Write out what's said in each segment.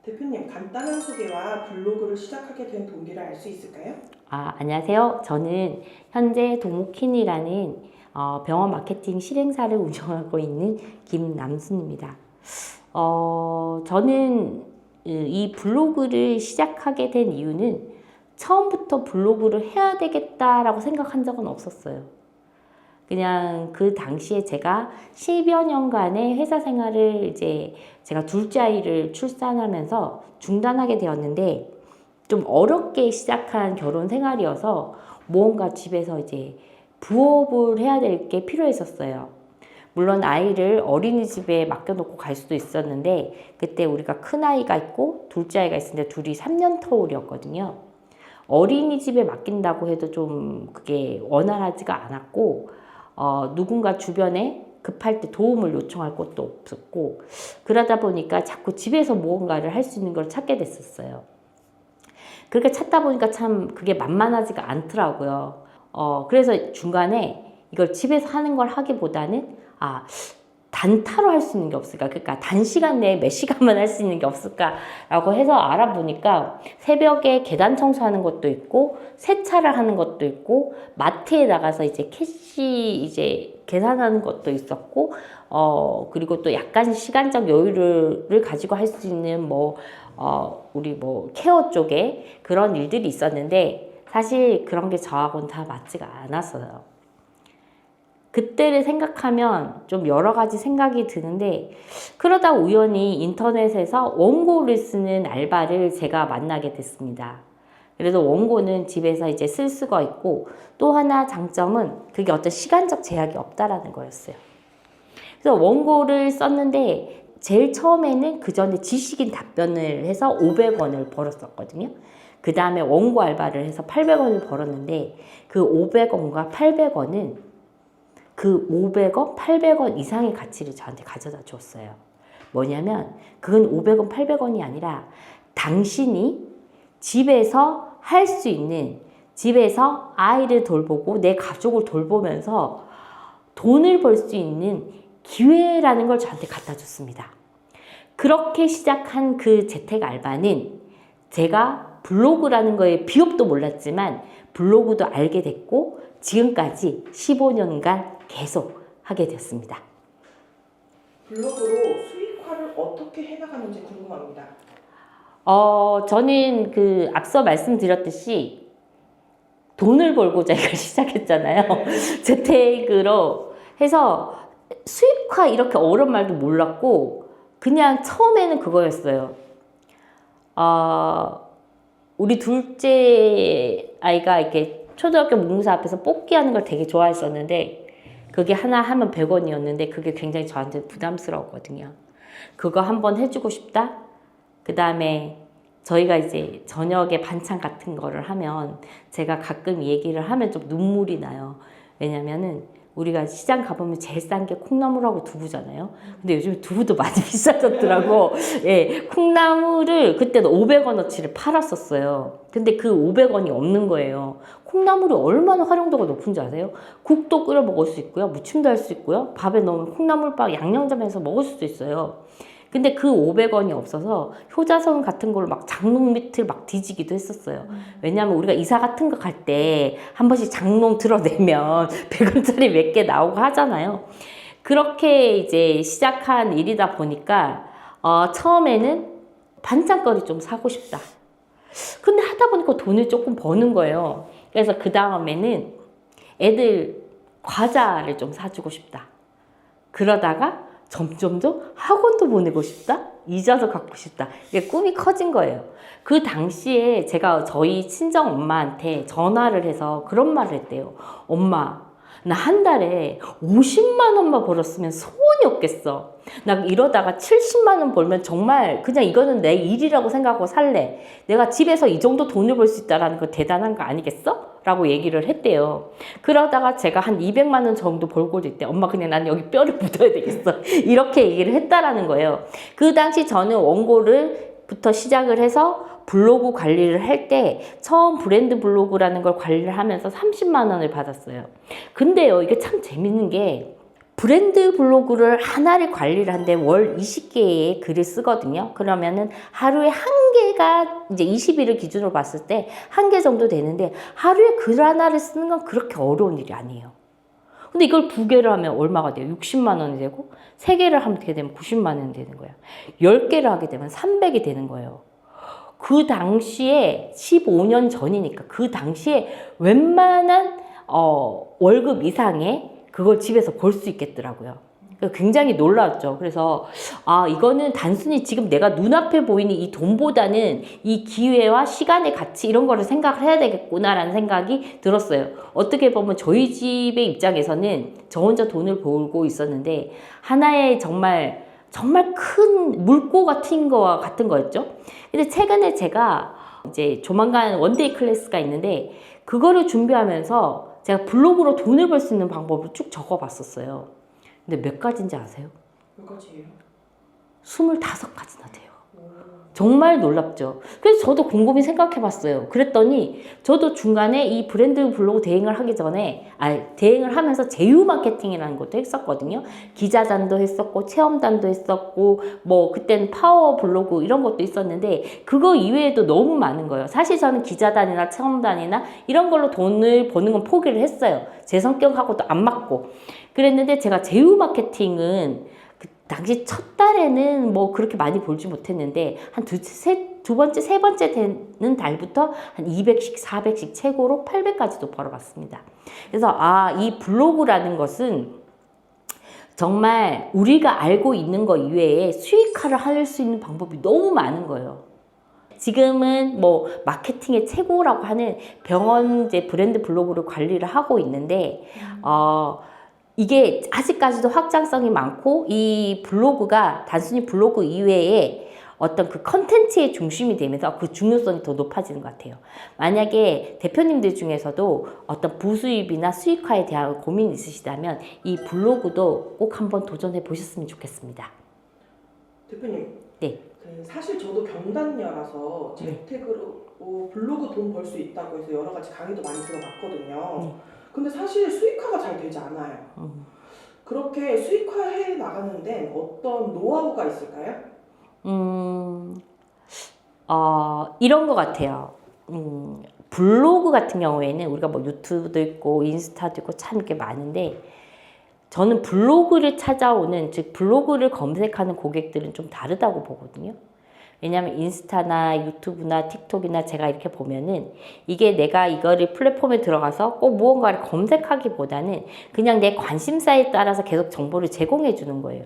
대표님, 간단한 소개와 블로그를 시작하게 된 동기를 알 수 있을까요? 안녕하세요. 저는 현재 도모킨이라는 병원 마케팅 실행사를 운영하고 있는 김남순입니다. 저는 이 블로그를 시작하게 된 이유는 처음부터 블로그를 해야 되겠다라고 생각한 적은 없었어요. 그냥 그 당시에 제가 10여 년간의 회사 생활을 이제 제가 둘째 아이를 출산하면서 중단하게 되었는데 좀 어렵게 시작한 결혼 생활이어서 무언가 집에서 이제 부업을 해야 될 게 필요했었어요. 물론 아이를 어린이집에 맡겨놓고 갈 수도 있었는데 그때 우리가 큰 아이가 있고 둘째 아이가 있었는데 둘이 3년 터울이었거든요. 어린이집에 맡긴다고 해도 좀 그게 원활하지가 않았고 누군가 주변에 급할 때 도움을 요청할 곳도 없었고 그러다 보니까 자꾸 집에서 무언가를 할 수 있는 걸 찾게 됐었어요. 그렇게 찾다 보니까 참 그게 만만하지가 않더라고요. 그래서 중간에 이걸 집에서 하는 걸 하기보다는 단타로 할 수 있는 게 없을까? 그러니까 단시간 내에 몇 시간만 할 수 있는 게 없을까라고 해서 알아보니까 새벽에 계단 청소하는 것도 있고 세차를 하는 것도 있고 마트에 나가서 이제 캐시 이제 계산하는 것도 있었고 그리고 또 약간 시간적 여유를 가지고 할 수 있는 우리 케어 쪽에 그런 일들이 있었는데 사실 그런 게 저하고는 다 맞지가 않았어요. 그때를 생각하면 좀 여러 가지 생각이 드는데 그러다 우연히 인터넷에서 원고를 쓰는 알바를 제가 만나게 됐습니다. 그래서 원고는 집에서 이제 쓸 수가 있고 또 하나 장점은 그게 어떤 시간적 제약이 없다라는 거였어요. 그래서 원고를 썼는데 제일 처음에는 그 전에 지식인 답변을 해서 500원을 벌었었거든요. 그 다음에 원고 알바를 해서 800원을 벌었는데 그 500원과 800원은 그 500원, 800원 이상의 가치를 저한테 가져다 줬어요. 뭐냐면 그건 500원, 800원이 아니라 당신이 집에서 할 수 있는 집에서 아이를 돌보고 내 가족을 돌보면서 돈을 벌 수 있는 기회라는 걸 저한테 갖다 줬습니다. 그렇게 시작한 그 재택 알바는 제가 블로그라는 거에 비협도 몰랐지만 블로그도 알게 됐고 지금까지 15년간 계속 하게 됐습니다. 블로그로 수익화를 어떻게 해나가는지 궁금합니다. 저는 앞서 말씀드렸듯이 돈을 벌고자 이걸 시작했잖아요. 재택으로 해서 수익화 이렇게 어려운 말도 몰랐고 그냥 처음에는 그거였어요. 우리 둘째 아이가 이렇게 초등학교 문구사 앞에서 뽑기 하는 걸 되게 좋아했었는데 그게 하나 하면 100원이었는데 그게 굉장히 저한테 부담스러웠거든요. 그거 한번 해주고 싶다. 그 다음에 저희가 이제 저녁에 반찬 같은 거를 하면 제가 가끔 얘기를 하면 좀 눈물이 나요. 왜냐면은 우리가 시장 가보면 제일 싼 게 콩나물하고 두부잖아요. 근데 요즘 두부도 많이 비싸졌더라고. 예, 콩나물을 그때는 500원어치를 팔았었어요. 근데 그 500원이 없는 거예요. 콩나물이 얼마나 활용도가 높은지 아세요? 국도 끓여 먹을 수 있고요. 무침도 할 수 있고요. 밥에 넣으면 콩나물밥 양념점에서 먹을 수도 있어요. 근데 그 500원이 없어서 효자손 같은 걸로 막 장롱 밑을 막 뒤지기도 했었어요. 왜냐하면 우리가 이사 같은 거 갈 때 한 번씩 장롱 드러내면 100원짜리 몇 개 나오고 하잖아요. 그렇게 이제 시작한 일이다 보니까 처음에는 반찬거리 좀 사고 싶다. 근데 하다 보니까 돈을 조금 버는 거예요. 그래서 그 다음에는 애들 과자를 좀 사주고 싶다. 그러다가 점점점 학원도 보내고 싶다? 이자도 갖고 싶다. 이게 꿈이 커진 거예요. 그 당시에 제가 저희 친정 엄마한테 전화를 해서 그런 말을 했대요. 엄마, 나 한 달에 50만 원만 벌었으면 소원이 없겠어. 나 이러다가 70만 원 벌면 정말 그냥 이거는 내 일이라고 생각하고 살래. 내가 집에서 이 정도 돈을 벌 수 있다는 거 대단한 거 아니겠어? 라고 얘기를 했대요. 그러다가 제가 한 200만 원 정도 벌고 있대. 엄마 그냥 난 여기 뼈를 묻어야 되겠어. 이렇게 얘기를 했다라는 거예요. 그 당시 저는 원고를부터 시작을 해서 블로그 관리를 할 때 처음 브랜드 블로그라는 걸 관리를 하면서 30만 원을 받았어요. 근데요, 이게 참 재밌는 게 브랜드 블로그를 하나를 관리를 하는데 월 20개의 글을 쓰거든요. 그러면은 하루에 한 개가 이제 20일을 기준으로 봤을 때 한 개 정도 되는데 하루에 글 하나를 쓰는 건 그렇게 어려운 일이 아니에요. 근데 이걸 2개를 하면 얼마가 돼요? 60만 원이 되고 3개를 하게 되면 90만 원이 되는 거예요. 10개를 하게 되면 300이 되는 거예요. 그 당시에 15년 전이니까 그 당시에 웬만한 월급 이상의 그걸 집에서 벌 수 있겠더라고요. 굉장히 놀라웠죠. 그래서 이거는 단순히 지금 내가 눈앞에 보이는 이 돈보다는 이 기회와 시간의 가치 이런 거를 생각을 해야 되겠구나라는 생각이 들었어요. 어떻게 보면 저희 집의 입장에서는 저 혼자 돈을 벌고 있었는데 하나의 정말 큰 물고 같은 거와 같은 거였죠. 근데 최근에 제가 이제 조만간 원데이 클래스가 있는데 그거를 준비하면서 제가 블로그로 돈을 벌 수 있는 방법을 쭉 적어봤었어요. 근데 몇 가지인지 아세요? 몇 가지예요? 25가지나 돼요. 정말 놀랍죠. 그래서 저도 곰곰이 생각해봤어요. 그랬더니 저도 중간에 이 브랜드 블로그 대행을 하기 전에 대행을 하면서 제휴 마케팅이라는 것도 했었거든요. 기자단도 했었고 체험단도 했었고 뭐 그때는 파워 블로그 이런 것도 있었는데 그거 이외에도 너무 많은 거예요. 사실 저는 기자단이나 체험단이나 이런 걸로 돈을 버는 건 포기를 했어요. 제 성격하고도 안 맞고. 그랬는데 제가 제휴 마케팅은 당시 첫 달에는 뭐 그렇게 많이 벌지 못했는데 한 두 번째, 세 번째 되는 달부터 한 200씩, 400씩 최고로 800까지도 벌어봤습니다. 그래서 이 블로그라는 것은 정말 우리가 알고 있는 것 이외에 수익화를 할 수 있는 방법이 너무 많은 거예요. 지금은 뭐 마케팅의 최고라고 하는 병원 이제 브랜드 블로그를 관리를 하고 있는데 이게 아직까지도 확장성이 많고 이 블로그가 단순히 블로그 이외에 어떤 그 컨텐츠의 중심이 되면서 그 중요성이 더 높아지는 것 같아요. 만약에 대표님들 중에서도 어떤 부수입이나 수익화에 대한 고민이 있으시다면 이 블로그도 꼭 한번 도전해 보셨으면 좋겠습니다. 대표님. 네. 사실 저도 경단녀라서 재택으로 블로그 돈 벌 수 있다고 해서 여러 가지 강의도 많이 들어봤거든요. 근데 사실 수익화가 잘 되지 않아요. 그렇게 수익화해 나가는 데는 어떤 노하우가 있을까요? 이런 것 같아요. 블로그 같은 경우에는 우리가 뭐 유튜브도 있고 인스타도 있고 참 이렇게 많은데 저는 블로그를 찾아오는 즉 블로그를 검색하는 고객들은 좀 다르다고 보거든요. 왜냐하면 인스타나 유튜브나 틱톡이나 제가 이렇게 보면은 이게 내가 이거를 플랫폼에 들어가서 꼭 무언가를 검색하기보다는 그냥 내 관심사에 따라서 계속 정보를 제공해 주는 거예요.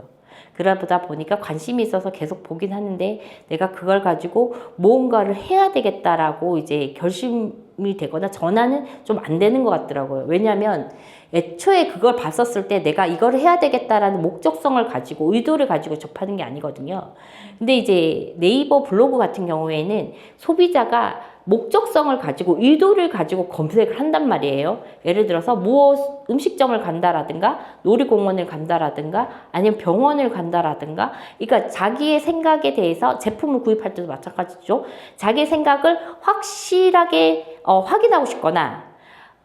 그러다 보니까 관심이 있어서 계속 보긴 하는데 내가 그걸 가지고 무언가를 해야 되겠다라고 이제 결심이 되거나 전환은 좀 안 되는 것 같더라고요. 왜냐하면 애초에 그걸 봤었을 때 내가 이걸 해야 되겠다라는 목적성을 가지고 의도를 가지고 접하는 게 아니거든요. 근데 이제 네이버 블로그 같은 경우에는 소비자가 목적성을 가지고 의도를 가지고 검색을 한단 말이에요. 예를 들어서 무엇 음식점을 간다라든가 놀이공원을 간다라든가 아니면 병원을 간다라든가 그러니까 자기의 생각에 대해서 제품을 구입할 때도 마찬가지죠. 자기의 생각을 확실하게 확인하고 싶거나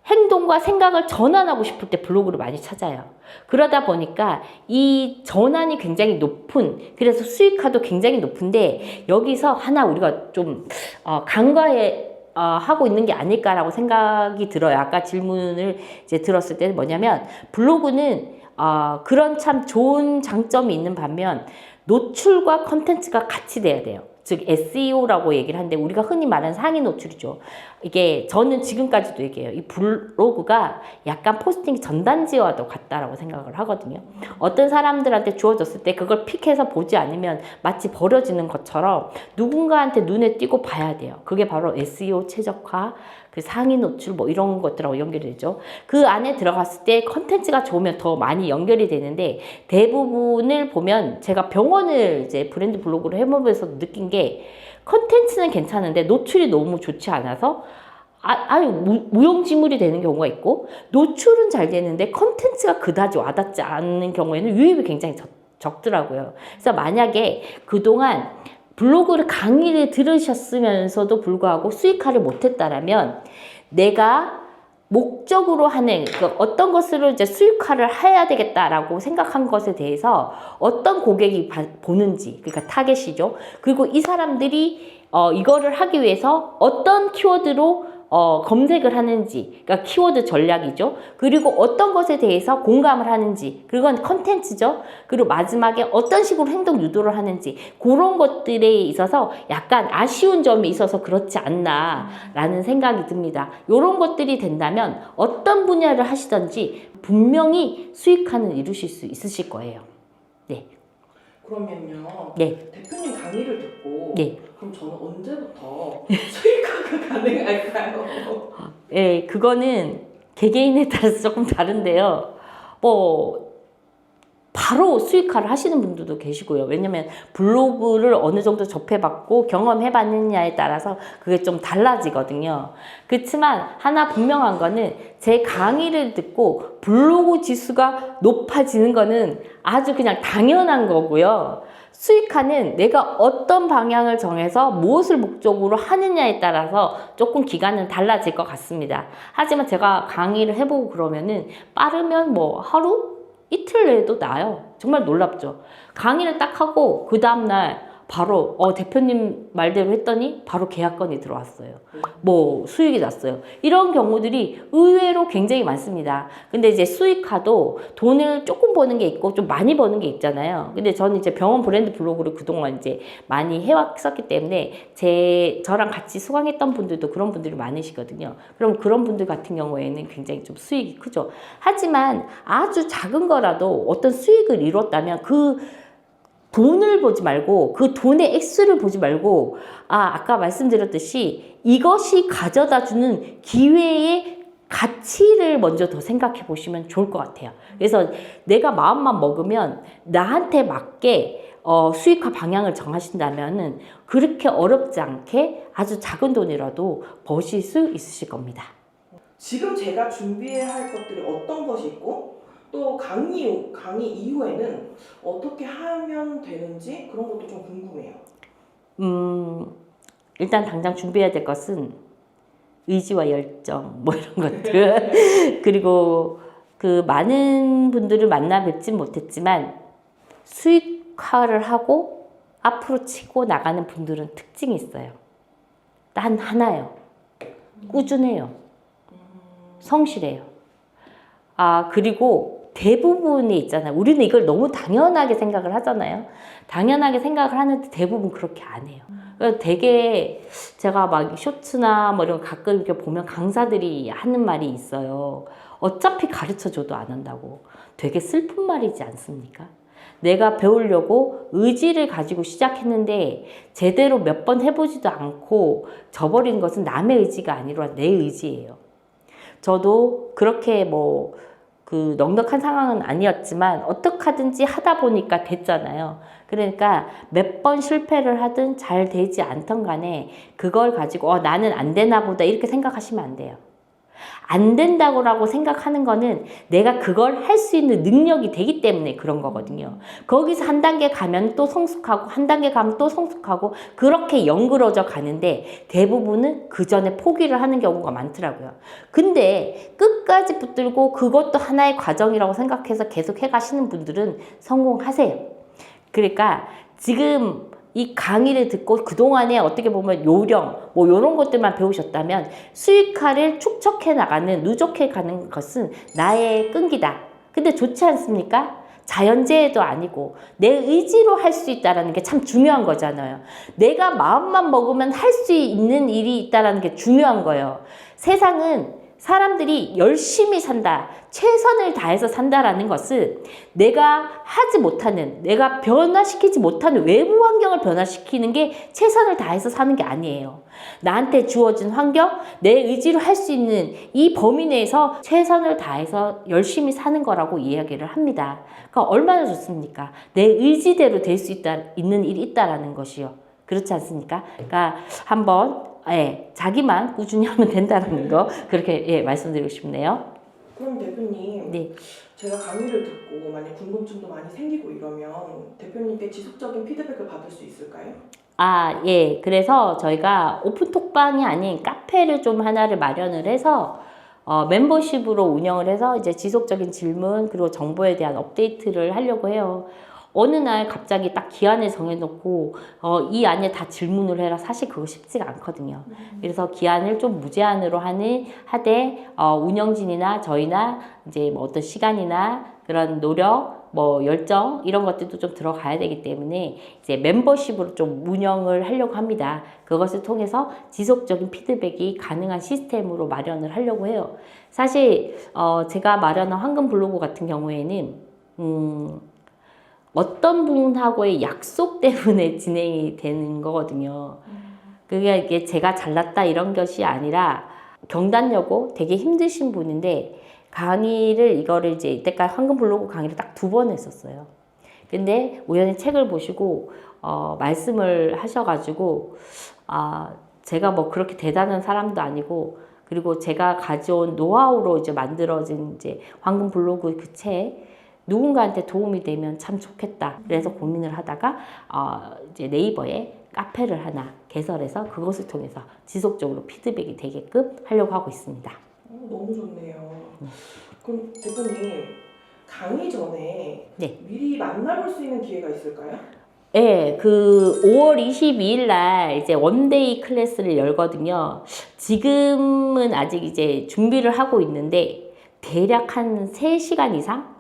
행동과 생각을 전환하고 싶을 때 블로그를 많이 찾아요. 그러다 보니까 이 전환이 굉장히 높은 그래서 수익화도 굉장히 높은데 여기서 하나 우리가 좀 간과해 하고 있는 게 아닐까라고 생각이 들어요. 아까 질문을 이제 들었을 때는 뭐냐면 블로그는 그런 참 좋은 장점이 있는 반면 노출과 컨텐츠가 같이 돼야 돼요. 즉 SEO라고 얘기를 하는데 우리가 흔히 말하는 상위 노출이죠. 이게 저는 지금까지도 얘기해요. 이 블로그가 약간 포스팅 전단지와도 같다라고 생각을 하거든요. 어떤 사람들한테 주어졌을 때 그걸 픽해서 보지 않으면 마치 버려지는 것처럼 누군가한테 눈에 띄고 봐야 돼요. 그게 바로 SEO 최적화, 그 상위 노출 뭐 이런 것들하고 연결이 되죠. 그 안에 들어갔을 때 컨텐츠가 좋으면 더 많이 연결이 되는데 대부분을 보면 제가 병원을 이제 브랜드 블로그를 해보면서 느낀 게 컨텐츠는 괜찮은데 노출이 너무 좋지 않아서 무용지물이 되는 경우가 있고 노출은 잘 되는데 컨텐츠가 그다지 와닿지 않는 경우에는 유입이 굉장히 적더라고요. 그래서 만약에 그동안 블로그를 강의를 들으셨으면서도 불구하고 수익화를 못했다라면 내가 목적으로 하는 어떤 것으로 이제 수익화를 해야 되겠다라고 생각한 것에 대해서 어떤 고객이 보는지, 그러니까 타겟이죠. 그리고 이 사람들이 이거를 하기 위해서 어떤 키워드로 검색을 하는지, 그러니까 키워드 전략이죠. 그리고 어떤 것에 대해서 공감을 하는지, 그건 컨텐츠죠. 그리고 마지막에 어떤 식으로 행동 유도를 하는지, 그런 것들에 있어서 약간 아쉬운 점이 있어서 그렇지 않나라는 생각이 듭니다. 이런 것들이 된다면 어떤 분야를 하시든지 분명히 수익화는 이루실 수 있으실 거예요. 네. 그러면요. 네. 대표님 강의를 듣고 네. 그럼 저는 언제부터 수익화가 가능할까요? 예, 그거는 개개인에 따라서 조금 다른데요. 뭐 바로 수익화를 하시는 분들도 계시고요. 왜냐면 블로그를 어느 정도 접해봤고 경험해봤느냐에 따라서 그게 좀 달라지거든요. 그렇지만 하나 분명한 거는 제 강의를 듣고 블로그 지수가 높아지는 거는 아주 그냥 당연한 거고요. 수익화는 내가 어떤 방향을 정해서 무엇을 목적으로 하느냐에 따라서 조금 기간은 달라질 것 같습니다. 하지만 제가 강의를 해보고 그러면은 빠르면 뭐 하루? 이틀 내에도 나요. 정말 놀랍죠. 강의를 딱 하고 그 다음날 바로 대표님 말대로 했더니 바로 계약건이 들어왔어요. 뭐 수익이 났어요. 이런 경우들이 의외로 굉장히 많습니다. 근데 이제 수익화도 돈을 조금 버는 게 있고 좀 많이 버는 게 있잖아요. 근데 저는 이제 병원 브랜드 블로그를 그동안 이제 많이 해왔었기 때문에 저랑 같이 수강했던 분들도 그런 분들이 많으시거든요. 그럼 그런 분들 같은 경우에는 굉장히 좀 수익이 크죠. 하지만 아주 작은 거라도 어떤 수익을 이뤘다면 그 돈을 보지 말고 그 돈의 액수를 보지 말고 아까 말씀드렸듯이 이것이 가져다 주는 기회의 가치를 먼저 더 생각해 보시면 좋을 것 같아요. 그래서 내가 마음만 먹으면 나한테 맞게 수익화 방향을 정하신다면은 그렇게 어렵지 않게 아주 작은 돈이라도 버실 수 있으실 겁니다. 지금 제가 준비해야 할 것들이 어떤 것이 있고 또 강의 이후에는 어떻게 하면 되는지 그런 것도 좀 궁금해요. 일단 당장 준비해야 될 것은 의지와 열정 뭐 이런 것들 그리고 그 많은 분들을 만나 뵙진 못했지만 수익화를 하고 앞으로 치고 나가는 분들은 특징이 있어요. 단 하나요. 꾸준해요. 성실해요. 그리고 대부분이 있잖아요. 우리는 이걸 너무 당연하게 생각을 하잖아요. 당연하게 생각을 하는데 대부분 그렇게 안 해요. 그러니까 되게 제가 막 쇼츠나 뭐 이런 거 가끔 이렇게 보면 강사들이 하는 말이 있어요. 어차피 가르쳐줘도 안 한다고. 되게 슬픈 말이지 않습니까? 내가 배우려고 의지를 가지고 시작했는데 제대로 몇 번 해보지도 않고 져버린 것은 남의 의지가 아니라 내 의지예요. 저도 그렇게 그 넉넉한 상황은 아니었지만 어떻게 하든지 하다 보니까 됐잖아요. 그러니까 몇 번 실패를 하든 잘 되지 않던 간에 그걸 가지고 나는 안 되나 보다 이렇게 생각하시면 안 돼요. 안 된다고 생각하는 거는 내가 그걸 할 수 있는 능력이 되기 때문에 그런 거거든요. 거기서 한 단계 가면 또 성숙하고 한 단계 가면 또 성숙하고 그렇게 연그러져 가는데 대부분은 그 전에 포기를 하는 경우가 많더라고요. 근데 끝까지 붙들고 그것도 하나의 과정이라고 생각해서 계속 해가시는 분들은 성공하세요. 그러니까 지금 이 강의를 듣고 그동안에 어떻게 보면 요령 뭐 이런 것들만 배우셨다면 수익화를 축적해 나가는 누적해 가는 것은 나의 끈기다. 근데 좋지 않습니까? 자연재해도 아니고 내 의지로 할 수 있다는 게 참 중요한 거잖아요. 내가 마음만 먹으면 할 수 있는 일이 있다는 게 중요한 거예요. 세상은 사람들이 열심히 산다, 최선을 다해서 산다라는 것은 내가 하지 못하는, 내가 변화시키지 못하는 외부 환경을 변화시키는 게 최선을 다해서 사는 게 아니에요. 나한테 주어진 환경, 내 의지로 할 수 있는 이 범위 내에서 최선을 다해서 열심히 사는 거라고 이야기를 합니다. 그러니까 얼마나 좋습니까? 내 의지대로 될 수 있는 일이 있다라는 것이요. 그렇지 않습니까? 그러니까 한번 자기만 꾸준히 하면 된다는 거 그렇게 말씀드리고 싶네요. 그럼 대표님, 네. 제가 강의를 듣고 만약 궁금증도 많이 생기고 이러면 대표님께 지속적인 피드백을 받을 수 있을까요? 예. 그래서 저희가 오픈톡방이 아닌 카페를 좀 하나를 마련을 해서 멤버십으로 운영을 해서 이제 지속적인 질문 그리고 정보에 대한 업데이트를 하려고 해요. 어느 날 갑자기 딱 기한을 정해놓고 이 안에 다 질문을 해라. 사실 그거 쉽지가 않거든요. 그래서 기한을 좀 무제한으로 하되 운영진이나 저희나 이제 뭐 어떤 시간이나 그런 노력, 뭐 열정 이런 것들도 좀 들어가야 되기 때문에 이제 멤버십으로 좀 운영을 하려고 합니다. 그것을 통해서 지속적인 피드백이 가능한 시스템으로 마련을 하려고 해요. 사실 제가 마련한 황금 블로그 같은 경우에는 어떤 분하고의 약속 때문에 진행이 되는 거거든요. 그게 이게 제가 잘났다 이런 것이 아니라 경단여고 되게 힘드신 분인데 이거를 이제 이때까지 황금 블로그 강의를 딱 2번 했었어요. 근데 우연히 책을 보시고 말씀을 하셔가지고 제가 뭐 그렇게 대단한 사람도 아니고 그리고 제가 가져온 노하우로 이제 만들어진 이제 황금 블로그 그 책 누군가한테 도움이 되면 참 좋겠다. 그래서 고민을 하다가 이제 네이버에 카페를 하나 개설해서 그것을 통해서 지속적으로 피드백이 되게끔 하려고 하고 있습니다. 너무 좋네요. 그럼 대표님 강의 전에 네. 미리 만나볼 수 있는 기회가 있을까요? 네, 그 5월 22일 날 이제 원데이 클래스를 열거든요. 지금은 아직 이제 준비를 하고 있는데 대략 한 3시간 이상?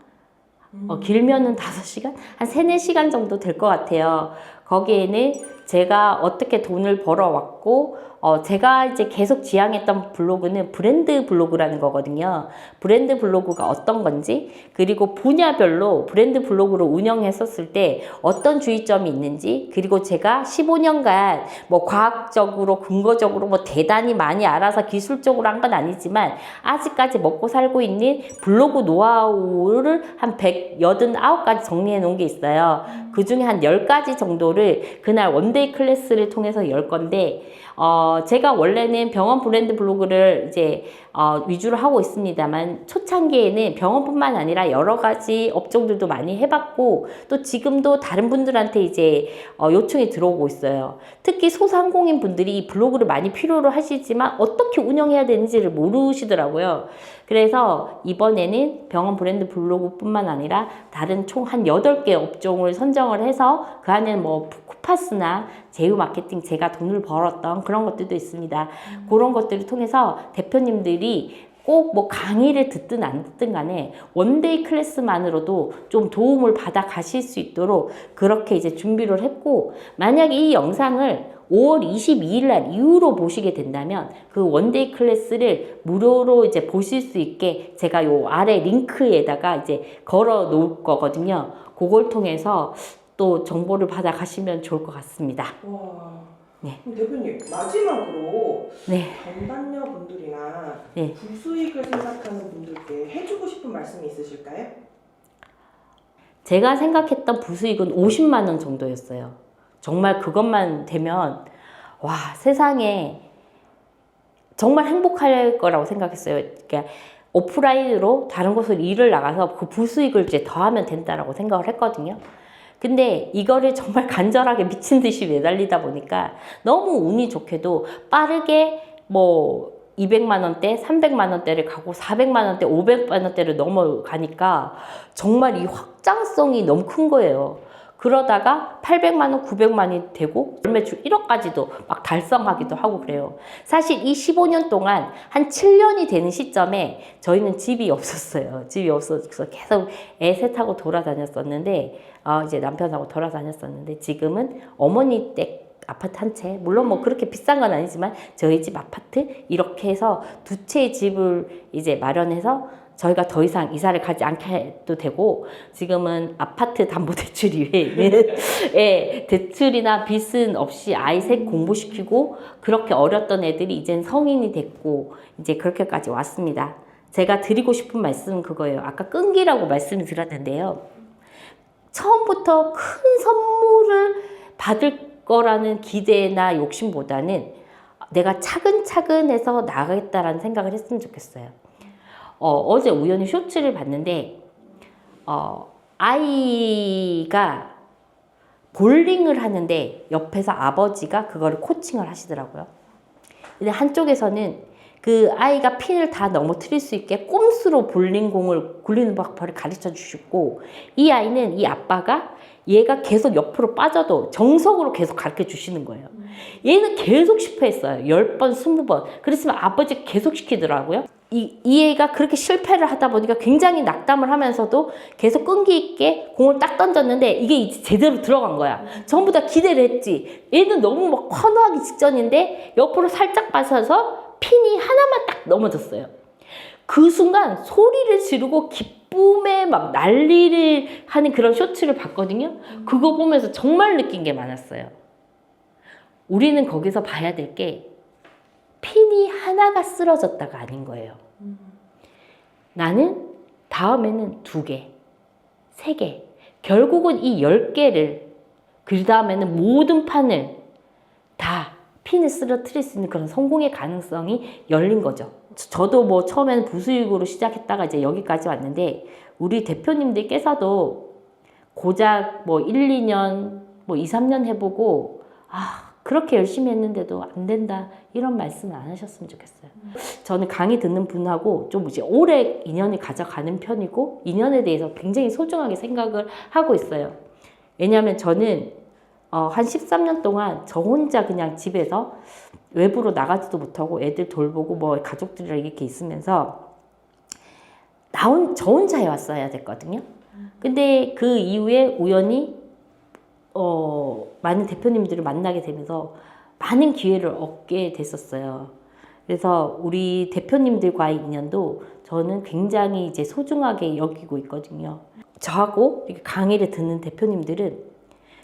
길면은 5시간? 한 3, 4시간 정도 될 것 같아요. 거기에는 제가 어떻게 돈을 벌어왔고 제가 이제 계속 지향했던 블로그는 브랜드 블로그라는 거거든요. 브랜드 블로그가 어떤 건지 그리고 분야별로 브랜드 블로그를 운영했었을 때 어떤 주의점이 있는지 그리고 제가 15년간 뭐 과학적으로 근거적으로 뭐 대단히 많이 알아서 기술적으로 한 건 아니지만 아직까지 먹고 살고 있는 블로그 노하우를 한 189가지 정리해 놓은 게 있어요. 그 중에 한 10가지 정도를 그날 원데이 클래스를 통해서 열 건데 제가 원래는 병원 브랜드 블로그를 이제 위주로 하고 있습니다만 초창기에는 병원뿐만 아니라 여러 가지 업종들도 많이 해봤고 또 지금도 다른 분들한테 이제 요청이 들어오고 있어요. 특히 소상공인 분들이 이 블로그를 많이 필요로 하시지만 어떻게 운영해야 되는지를 모르시더라고요. 그래서 이번에는 병원 브랜드 블로그뿐만 아니라 다른 총 한 8개 업종을 선정을 해서 그 안에는 뭐 쿠파스나 제휴 마케팅 제가 돈을 벌었던 그런 것들도 있습니다. 그런 것들을 통해서 대표님들이 꼭 뭐 강의를 듣든 안 듣든 간에 원데이 클래스만으로도 좀 도움을 받아 가실 수 있도록 그렇게 이제 준비를 했고 만약에 이 영상을 5월 22일 날 이후로 보시게 된다면 그 원데이 클래스를 무료로 이제 보실 수 있게 제가 요 아래 링크에다가 이제 걸어 놓을 거거든요. 그걸 통해서 또 정보를 받아 가시면 좋을 것 같습니다. 와. 네. 그럼 대표님 마지막으로 네. 경단녀 분들이나 네. 부수익을 생각하는 분들께 해주고 싶은 말씀이 있으실까요? 제가 생각했던 부수익은 50만 원 정도였어요. 정말 그것만 되면 와 세상에 정말 행복할 거라고 생각했어요. 그러니까 오프라인으로 다른 곳으로 일을 나가서 그 부수익을 이제 더하면 된다라고 생각을 했거든요. 근데 이거를 정말 간절하게 미친 듯이 매달리다 보니까 너무 운이 좋게도 빠르게 뭐 200만 원대, 300만 원대를 가고 400만 원대, 500만 원대를 넘어가니까 정말 이 확장성이 너무 큰 거예요. 그러다가 800만 원, 900만 원이 되고 매출 1억까지도 막 달성하기도 하고 그래요. 사실 이 15년 동안 한 7년이 되는 시점에 저희는 집이 없었어요. 집이 없어서 계속 애 셋하고 돌아다녔었는데 이제 남편하고 돌아다녔었는데 지금은 어머니 댁 아파트 한 채, 물론 뭐 그렇게 비싼 건 아니지만 저희 집 아파트 이렇게 해서 2채의 집을 이제 마련해서 저희가 더 이상 이사를 가지 않게 해도 되고 지금은 아파트 담보대출 이외에는 예, 대출이나 빚은 없이 아이 셋 공부시키고 그렇게 어렸던 애들이 이젠 성인이 됐고 이제 그렇게까지 왔습니다. 제가 드리고 싶은 말씀은 그거예요. 아까 끈기라고 말씀을 드렸는데요. 처음부터 큰 선물을 받을 거라는 기대나 욕심보다는 내가 차근차근 해서 나가겠다라는 생각을 했으면 좋겠어요. 어제 우연히 쇼츠를 봤는데 아이가 볼링을 하는데 옆에서 아버지가 그거를 코칭을 하시더라고요. 근데 한쪽에서는 그 아이가 핀을 다 넘어뜨릴 수 있게 꼼수로 볼링 공을 굴리는 방법을 가르쳐 주셨고, 이 아이는 이 아빠가 얘가 계속 옆으로 빠져도 정석으로 계속 가르쳐 주시는 거예요. 얘는 계속 실패했어요. 10번, 20번. 그랬으면 아버지 계속 시키더라고요. 이 애가 그렇게 실패를 하다 보니까 굉장히 낙담을 하면서도 계속 끈기 있게 공을 딱 던졌는데 이게 이제 제대로 들어간 거야. 전부 다 기대를 했지. 얘는 너무 막 환호하기 직전인데 옆으로 살짝 빠져서 핀이 하나만 딱 넘어졌어요. 그 순간 소리를 지르고 기쁨에 막 난리를 하는 그런 쇼츠를 봤거든요. 그거 보면서 정말 느낀 게 많았어요. 우리는 거기서 봐야 될 게 핀이 하나가 쓰러졌다가 아닌 거예요. 나는 다음에는 2개, 3개, 결국은 이 10개를, 그 다음에는 모든 판을 다 핀을 쓰러뜨릴 수 있는 그런 성공의 가능성이 열린 거죠. 저도 뭐 처음에는 부수익으로 시작했다가 이제 여기까지 왔는데, 우리 대표님들께서도 고작 뭐 1, 2년, 뭐 2, 3년 해보고, 그렇게 열심히 했는데도 안 된다, 이런 말씀 안 하셨으면 좋겠어요. 저는 강의 듣는 분하고 좀 이제 오래 인연을 가져가는 편이고, 인연에 대해서 굉장히 소중하게 생각을 하고 있어요. 왜냐하면 저는 한 13년 동안 저 혼자 그냥 집에서 외부로 나가지도 못하고 애들 돌보고 뭐 가족들이랑 이렇게 있으면서 저 혼자 해왔어야 됐거든요. 근데 그 이후에 우연히 많은 대표님들을 만나게 되면서 많은 기회를 얻게 됐었어요. 그래서 우리 대표님들과의 인연도 저는 굉장히 이제 소중하게 여기고 있거든요. 저하고 이렇게 강의를 듣는 대표님들은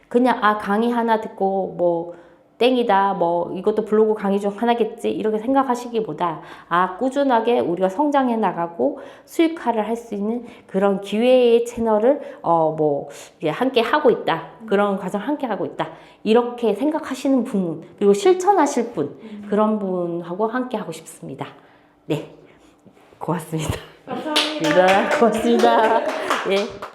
그냥 강의 하나 듣고 뭐 땡이다, 뭐 이것도 블로그 강의 중 하나겠지, 이렇게 생각하시기보다 꾸준하게 우리가 성장해 나가고 수익화를 할 수 있는 그런 기회의 채널을 뭐 함께 하고 있다, 그런 과정 함께 하고 있다, 이렇게 생각하시는 분, 그리고 실천하실 분, 그런 분하고 함께 하고 싶습니다. 네, 고맙습니다. 감사합니다. 고맙습니다. 예.